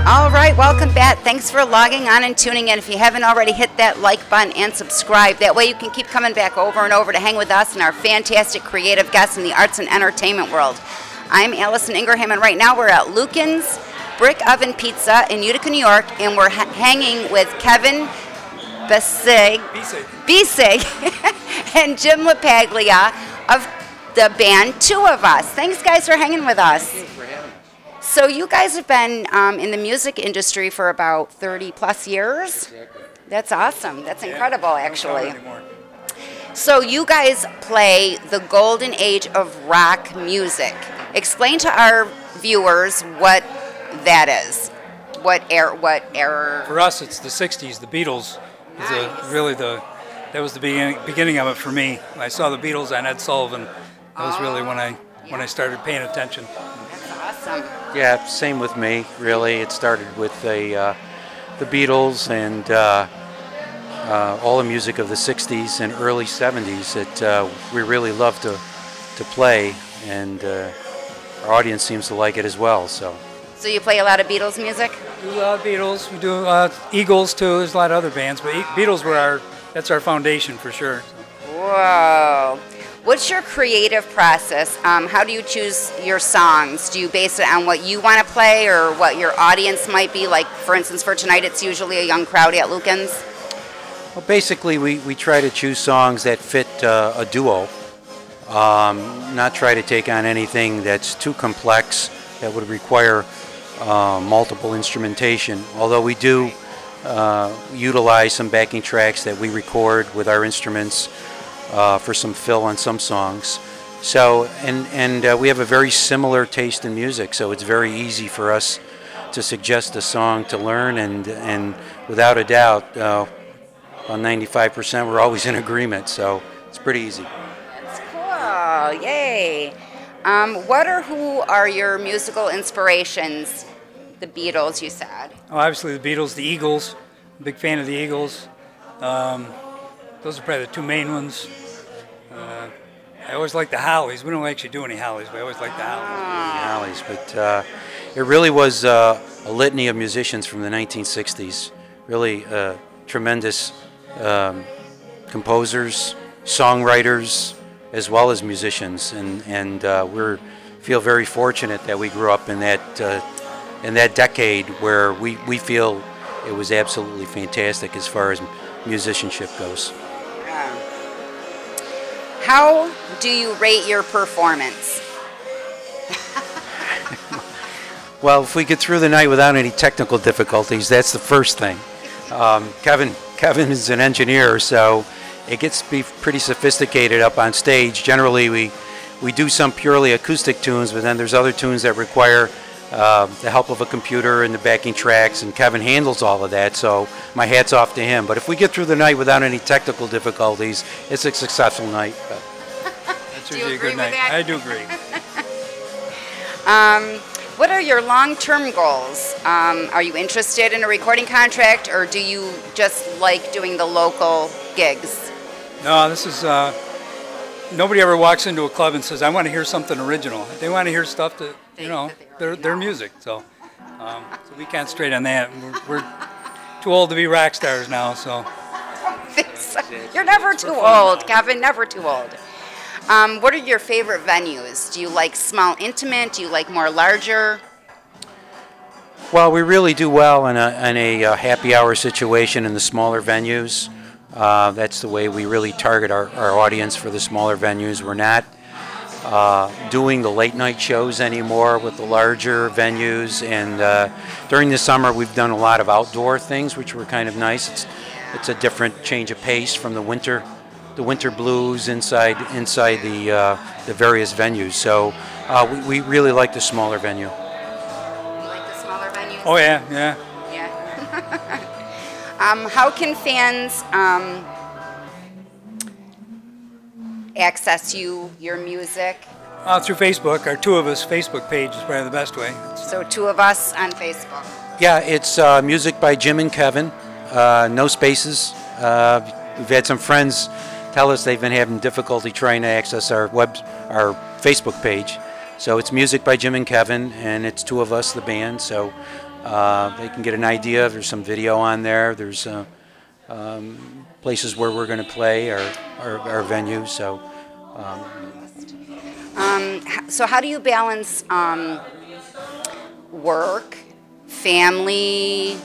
All right, welcome back. Thanks for logging on and tuning in. If you haven't already, hit that like button and subscribe. That way you can keep coming back over and over to hang with us and our fantastic creative guests in the arts and entertainment world. I'm Allison Ingraham, and right now we're at Lucan's Brick Oven Pizza in Utica, New York, and we're hanging with Kevin Besig and Jim LaPaglia of the band Two of Us. Thanks, guys, for hanging with us. Thanks for having me. So you guys have been in the music industry for about 30 plus years? Exactly. That's awesome. That's incredible, actually. Don't count anymore. So you guys play the golden age of rock music. Explain to our viewers what that is. What era? For us, it's the '60s. The Beatles is that was the beginning of it for me. I saw the Beatles on Ed Sullivan. That was really when I started paying attention. That's awesome. Yeah, same with me, really. It started with the Beatles and all the music of the 60s and early 70s that we really love to play, and our audience seems to like it as well. So you play a lot of Beatles music? We do a lot of Beatles. We do Eagles, too. There's a lot of other bands, but Beatles were that's our foundation for sure. Whoa. What's your creative process? How do you choose your songs? Do you base it on what you want to play or what your audience might be? Like, for instance, for tonight, it's usually a young crowd at Lucan's. well, basically, we try to choose songs that fit a duo, not try to take on anything that's too complex that would require multiple instrumentation, although we do utilize some backing tracks that we record with our instruments for some fill on some songs. So, and we have a very similar taste in music, so it's very easy for us to suggest a song to learn, and without a doubt, on 95% we're always in agreement, so it's pretty easy. That's cool, yay. What or who are your musical inspirations? The Beatles, you said. Oh, obviously the Beatles, the Eagles. Big fan of the Eagles. Those are probably the two main ones. I always like the Hollies. We don't actually do any Hollies, but I always like the Hollies. But it really was a litany of musicians from the 1960s. Really tremendous composers, songwriters, as well as musicians, and we feel very fortunate that we grew up in that decade where we feel it was absolutely fantastic as far as musicianship goes. How do you rate your performance? Well, if we get through the night without any technical difficulties, that's the first thing. Kevin is an engineer, so it gets to be pretty sophisticated up on stage. Generally, we do some purely acoustic tunes, but then there's other tunes that require the help of a computer and the backing tracks, and Kevin handles all of that, so my hat's off to him. But if we get through the night without any technical difficulties, it's a successful night. That's usually a good night. I do agree. What are your long-term goals? Are you interested in a recording contract, or do you just like doing the local gigs? No, this is, nobody ever walks into a club and says, I want to hear something original. They want to hear stuff that, you know, their music. So we concentrate on that. We're too old to be rock stars now, so. You're never too old, Kevin, never too old. What are your favorite venues? Do you like small, intimate? Do you like more larger? Well, we really do well in a happy hour situation in the smaller venues. That's the way we really target our audience for the smaller venues. We're not doing the late night shows anymore with the larger venues, and during the summer we've done a lot of outdoor things, which were kind of nice. It's a different change of pace from the winter blues inside the various venues. So we really like the smaller venue. You like the smaller venues? Oh yeah, yeah. Yeah. How can fans access your music? Through Facebook. Our Two of Us Facebook page is probably the best way. So Two of Us on Facebook. Yeah, it's music by Jim and Kevin, no spaces. We've had some friends tell us they've been having difficulty trying to access our Facebook page. So it's music by Jim and Kevin, and it's Two of Us, the band. So they can get an idea. There's some video on there. There's places where we're going to play, our venues. So how do you balance work, family,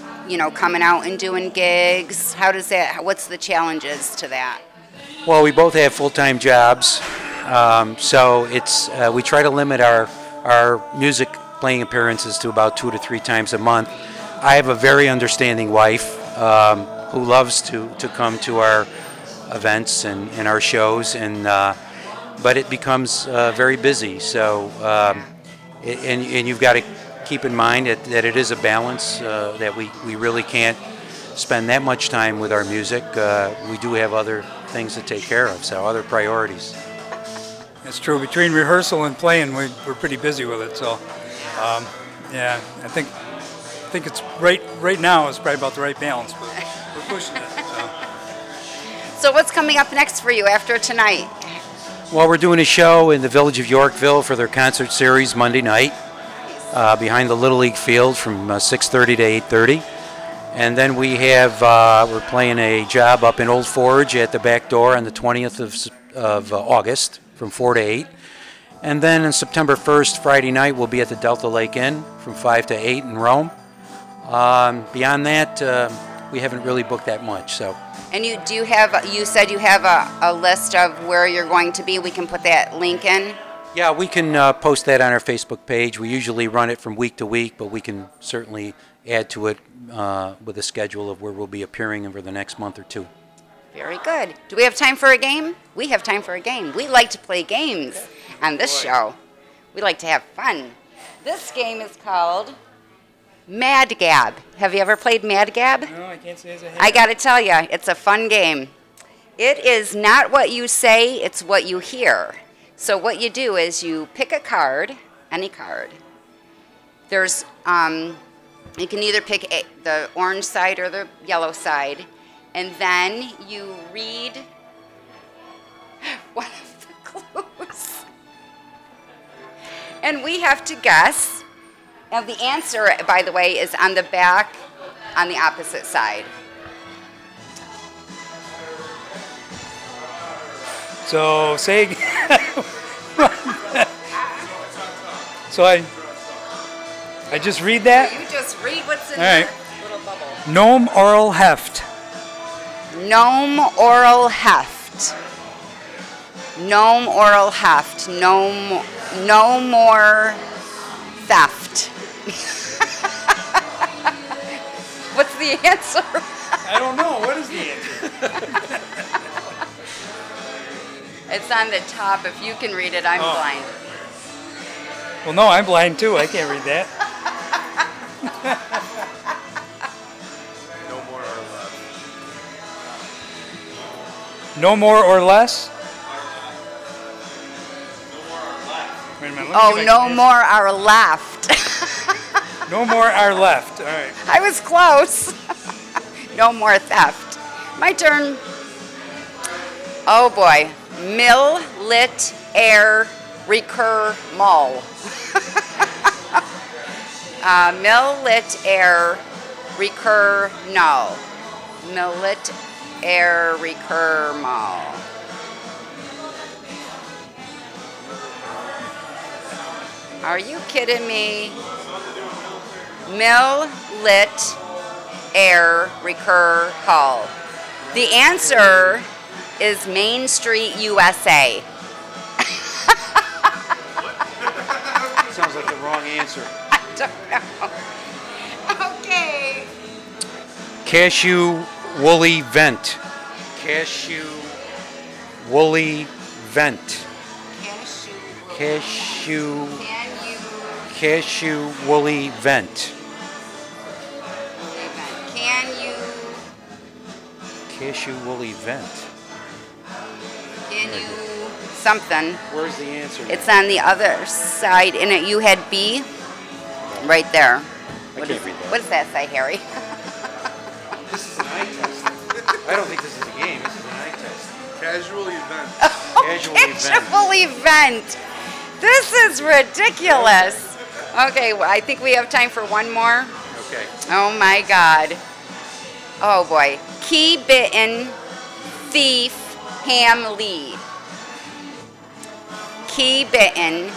coming out and doing gigs? What's the challenges to that? Well, we both have full-time jobs, so we try to limit our music playing appearances to about 2 to 3 times a month. I have a very understanding wife who loves to come to our events and our shows, but it becomes very busy. So, and you've got to keep in mind that it is a balance, that we really can't spend that much time with our music. We do have other things to take care of, so other priorities. It's true. Between rehearsal and playing, we're pretty busy with it. So, yeah, I think it's right now. It's probably about the right balance, but we're pushing it. So what's coming up next for you after tonight? Well, we're doing a show in the village of Yorkville for their concert series Monday night, behind the Little League field from 6:30 to 8:30. And then we're playing a job up in Old Forge at the Back Door on the 20th of August from 4 to 8. And then on September 1st, Friday night, we'll be at the Delta Lake Inn from 5 to 8 in Rome. Beyond that, we haven't really booked that much. So. And you said you have a list of where you're going to be. We can put that link in? Yeah, we can post that on our Facebook page. We usually run it from week to week, but we can certainly add to it with a schedule of where we'll be appearing over the next month or 2. Very good. Do we have time for a game? We have time for a game. We like to play games on this show. We like to have fun. This game is called Mad Gab. Have you ever played Mad Gab? No, I can't say as I have. I got to tell you, it's a fun game. It is not what you say, it's what you hear. So what you do is you pick a card, any card. There's, you can either pick the orange side or the yellow side, and then you read one of the clues. And we have to guess. And the answer, by the way, is on the back on the opposite side. So say again. So I just read that? You just read what's in the little bubble. Gnome oral heft. Gnome oral heft. Gnome oral heft. No more theft. What's the answer? I don't know. What is the answer? It's on the top. If you can read it, I'm blind. Well, no, I'm blind too. I can't read that. No more or less. No more or less? Wait a minute. No more are left. No more are left. All right. I was close. No more theft. My turn. Oh boy. Mill, lit, air, recur, mull. Mill, lit, air, recur, null. Mill, lit, air, recur, mull. Are you kidding me? Mill, lit, air, recur, hull. The answer is Main Street, USA. Sounds like the wrong answer. I don't know. Okay. Cashew woolly vent. Cashew woolly vent. Cashew. Cashew woolly vent. Can you? Cashew woolly vent. Can you something. Where's the answer? It's on the other side. And you had B right there. I can't read that. What does that say, Harry? This is an eye test. I don't think this is a game. This is an eye test. Casual event. Casual event. This is ridiculous. Okay, well, I think we have time for one more. Okay. Oh my God. Oh boy. Key bitten thief ham lead. Key bitten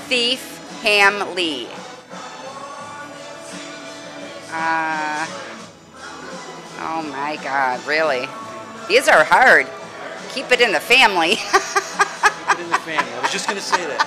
thief ham lead. Oh my God, really? These are hard. Keep it in the family. Keep it in the family. I was just going to say that.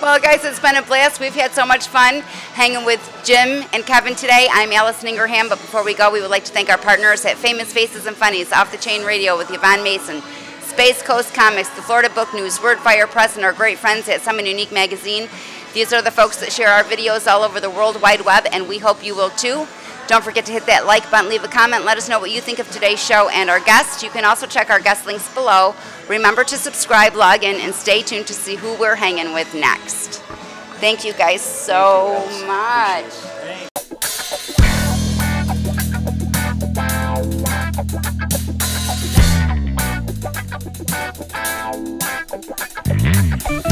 Well, guys, it's been a blast. We've had so much fun hanging with Jim and Kevin today. I'm Allison Ingraham, but before we go, we would like to thank our partners at Famous Faces and Funnies, Off the Chain Radio with Yvonne Mason, Space Coast Comics, the Florida Book News, Wordfire Press, and our great friends at Summon Unique Magazine. These are the folks that share our videos all over the World Wide Web, and we hope you will too. Don't forget to hit that like button, leave a comment, let us know what you think of today's show and our guests. You can also check our guest links below. Remember to subscribe, log in, and stay tuned to see who we're hanging with next. Thank you guys so much. Thanks.